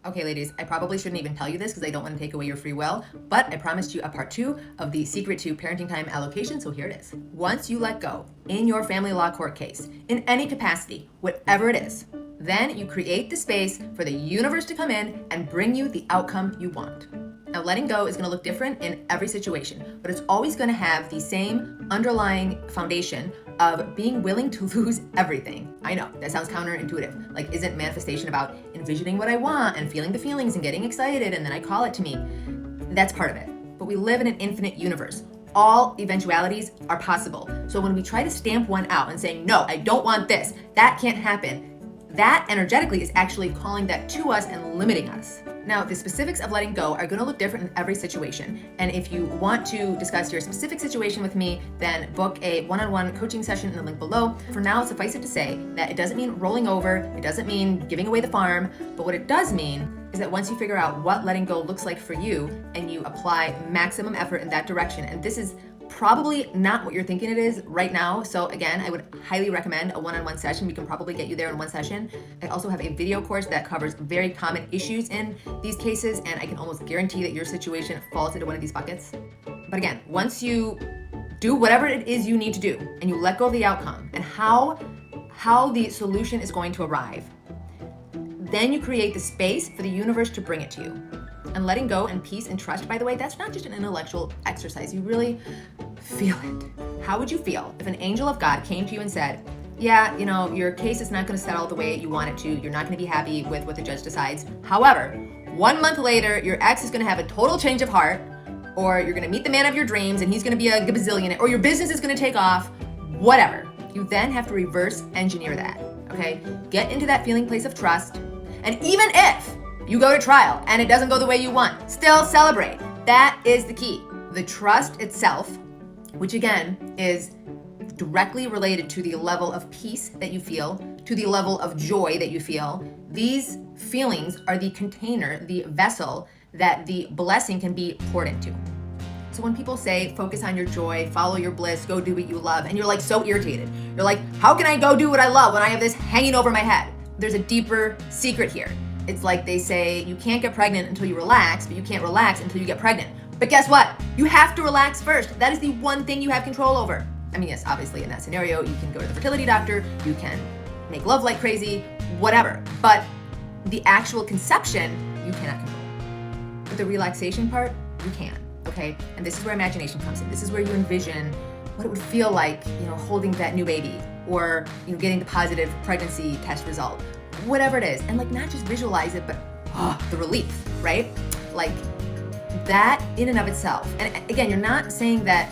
Okay, ladies, I probably shouldn't even tell you this because I don't want to take away your free will, but I promised you a part 2 of the secret to parenting time allocation, so here it is. Once you let go in your family law court case, in any capacity, whatever it is, then you create the space for the universe to come in and bring you the outcome you want. Now, letting go is going to look different in every situation, but it's always going to have the same underlying foundation of being willing to lose everything. I know, that sounds counterintuitive. Like, isn't manifestation about envisioning what I want and feeling the feelings and getting excited and then I call it to me? That's part of it. But we live in an infinite universe. All eventualities are possible. So when we try to stamp one out and saying, no, I don't want this, that can't happen, that energetically is actually calling that to us and limiting us. Now, the specifics of letting go are going to look different in every situation. And if you want to discuss your specific situation with me, then book a one-on-one coaching session in the link below. For now, suffice it to say that it doesn't mean rolling over. It doesn't mean giving away the farm. But what it does mean is that once you figure out what letting go looks like for you and you apply maximum effort in that direction, and this is probably not what you're thinking it is right now. So again, I would highly recommend a one-on-one session. We can probably get you there in one session. I also have a video course that covers very common issues in these cases, and I can almost guarantee that your situation falls into one of these buckets. But again, once you do whatever it is you need to do and you let go of the outcome and how the solution is going to arrive, then you create the space for the universe to bring it to you. And letting go and peace and trust, by the way, that's not just an intellectual exercise. You really feel it. How would you feel if an angel of God came to you and said, yeah, your case is not going to settle the way you want it to. You're not going to be happy with what the judge decides. However, 1 month later, your ex is going to have a total change of heart, or you're going to meet the man of your dreams and he's going to be a gazillionaire, or your business is going to take off, whatever. You then have to reverse engineer that, okay? Get into that feeling place of trust. And even if you go to trial and it doesn't go the way you want, still celebrate. That is the key. The trust itself, which again is directly related to the level of peace that you feel, to the level of joy that you feel. These feelings are the container, the vessel that the blessing can be poured into. So when people say, focus on your joy, follow your bliss, go do what you love, and you're like so irritated. You're like, how can I go do what I love when I have this hanging over my head? There's a deeper secret here. It's like they say, you can't get pregnant until you relax, but you can't relax until you get pregnant. But guess what? You have to relax first. That is the one thing you have control over. I mean, yes, obviously in that scenario, you can go to the fertility doctor, you can make love like crazy, whatever. But the actual conception, you cannot control. But the relaxation part, you can, okay? And this is where imagination comes in. This is where you envision what it would feel like, holding that new baby, or getting the positive pregnancy test result, whatever it is. And not just visualize it, but the relief, right? Like that in and of itself. And again, you're not saying that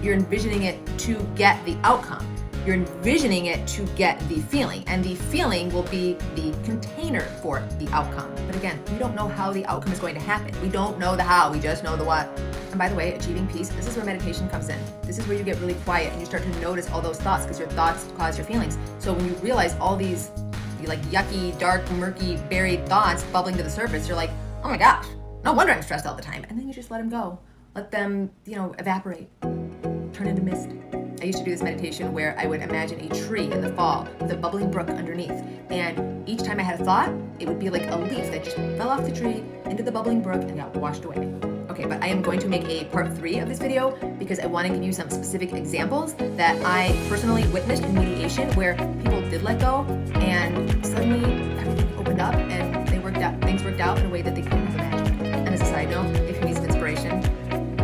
you're envisioning it to get the outcome. You're envisioning it to get the feeling, and the feeling will be the container for the outcome. But again, we don't know how the outcome is going to happen. We don't know the how, we just know the what. And by the way, achieving peace, this is where meditation comes in. This is where you get really quiet and you start to notice all those thoughts, because your thoughts cause your feelings. So when you realize all these yucky, dark, murky, buried thoughts bubbling to the surface, you're like, oh my gosh, no wonder I'm stressed all the time. And then you just let them go. Let them, evaporate, turn into mist. I used to do this meditation where I would imagine a tree in the fall with a bubbling brook underneath. And each time I had a thought, it would be like a leaf that just fell off the tree into the bubbling brook and got washed away. Okay, but I am going to make a part 3 of this video because I want to give you some specific examples that I personally witnessed in mediation where people did let go and suddenly everything opened up and things worked out in a way that they couldn't have imagined. And as a side note, if you need some inspiration,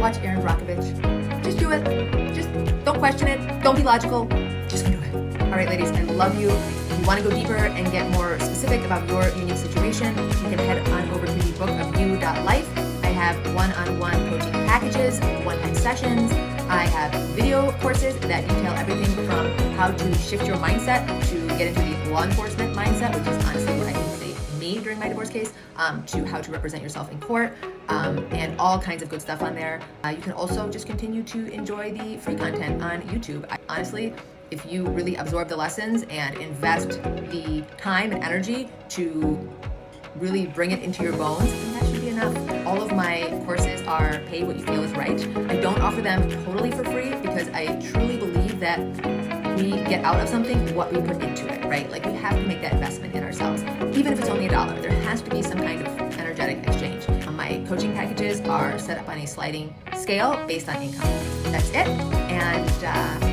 watch Aaron Brockovich. Just do it. Just don't question it. Don't be logical. Just do it. All right, ladies, I love you. If you want to go deeper and get more specific about your unique situation, you can head on over to thebookofyou.life. I have one-on-one coaching packages, one-time sessions. I have video courses that detail everything from how to shift your mindset to get into the law enforcement mindset, which is honestly what I think saved me during my divorce case, to how to represent yourself in court, and all kinds of good stuff on there. You can also just continue to enjoy the free content on YouTube. Honestly, if you really absorb the lessons and invest the time and energy to really bring it into your bones, then that should be enough. All of my courses are pay what you feel is right. I don't offer them totally for free because I truly believe that we get out of something what we put into it, right? We have to make that investment in ourselves. Even if it's only $1, there has to be some kind of energetic exchange. My coaching packages are set up on a sliding scale based on income. That's it. And